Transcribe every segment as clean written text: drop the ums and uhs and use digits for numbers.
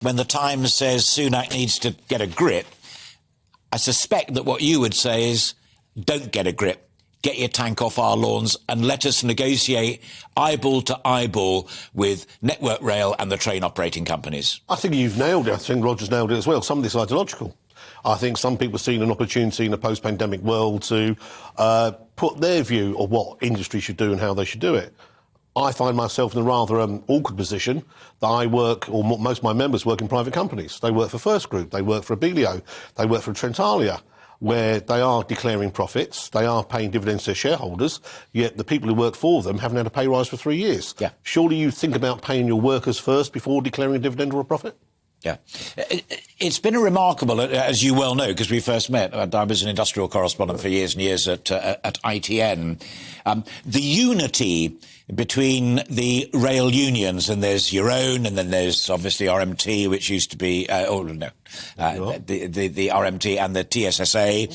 when the Times says Sunak needs to get a grip, I suspect that what you would say is, don't get a grip. Get your tank off our lawns and let us negotiate eyeball to eyeball with Network Rail and the train operating companies. I think you've nailed it. I think Roger's nailed it as well. Some of this is ideological. I think some people have seen an opportunity in a post-pandemic world to put their view of what industry should do and how they should do it. I find myself in a rather awkward position that I work, or most of my members work in private companies. They work for First Group, they work for Abellio, they work for Trentalia, where they are declaring profits, they are paying dividends to their shareholders, yet the people who work for them haven't had a pay rise for 3 years. Yeah. Surely you think about paying your workers first before declaring a dividend or a profit? Yeah. It's been a remarkable, as you well know, because we first met. I was an industrial correspondent for years and years at ITN. The unity between the rail unions, and there's your own, and then there's obviously RMT, which used to be, the RMT and the TSSA.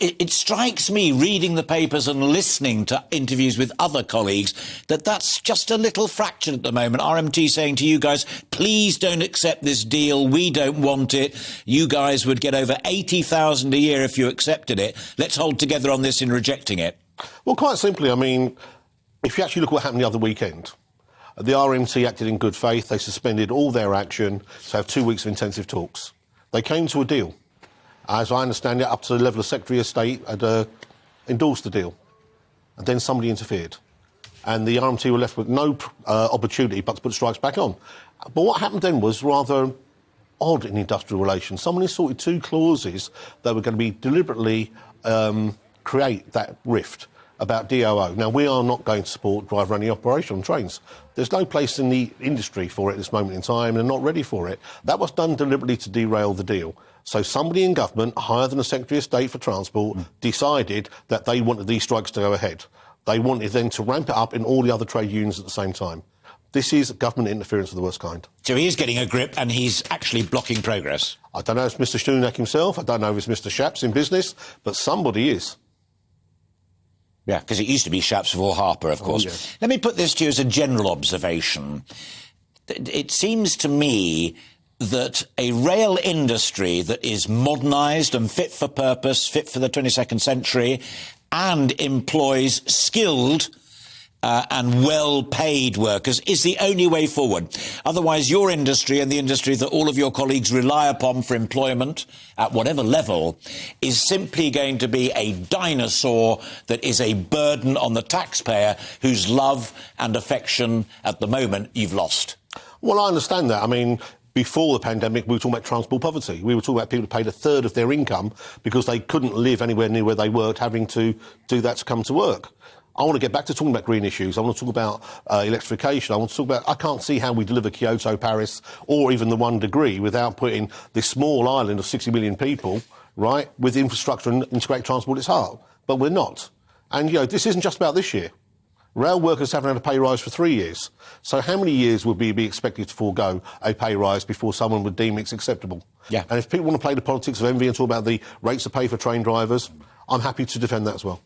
It strikes me, reading the papers and listening to interviews with other colleagues, that that's just a little fraction at the moment. RMT saying to you guys, please don't accept this deal. We don't want it. You guys would get over 80,000 a year if you accepted it. Let's hold together on this in rejecting it. Well, quite simply, I mean, if you actually look at what happened the other weekend, the RMT acted in good faith. They suspended all their action to have 2 weeks of intensive talks. They came to a deal. As I understand it, up to the level of Secretary of State had endorsed the deal. And then somebody interfered. And the RMT were left with no opportunity but to put strikes back on. But what happened then was rather odd in industrial relations. Someone inserted two clauses that were going to be deliberately create that rift about DOO. Now, we are not going to support driver-only operation on trains. There's no place in the industry for it at this moment in time, and they're not ready for it. That was done deliberately to derail the deal. So somebody in government, higher than the Secretary of State for Transport, decided that they wanted these strikes to go ahead. They wanted then to ramp it up in all the other trade unions at the same time. This is government interference of the worst kind. So he is getting a grip and he's actually blocking progress. I don't know if it's Mr Sunak himself, I don't know if it's Mr Shapps in business, but somebody is. Yeah, because it used to be Shapps before Harper, of course. Oh, yes. Let me put this to you as a general observation. It seems to me that a rail industry that is modernised and fit for purpose, fit for the 22nd century, and employs skilled and well-paid workers is the only way forward. Otherwise, your industry and the industry that all of your colleagues rely upon for employment at whatever level is simply going to be a dinosaur that is a burden on the taxpayer whose love and affection at the moment you've lost. Well, I understand that. I mean, before the pandemic, we were talking about transport poverty. We were talking about people who paid a third of their income because they couldn't live anywhere near where they worked, having to do that to come to work. I want to get back to talking about green issues. I want to talk about electrification. I want to talk about... I can't see how we deliver Kyoto, Paris, or even the 1 degree without putting this small island of 60 million people, right, with infrastructure and integrated transport at its heart. But we're not. And, you know, this isn't just about this year. Rail workers haven't had a pay rise for 3 years. So how many years would we be expected to forego a pay rise before someone would deem it's acceptable? Yeah. And if people want to play the politics of envy and talk about the rates of pay for train drivers, I'm happy to defend that as well.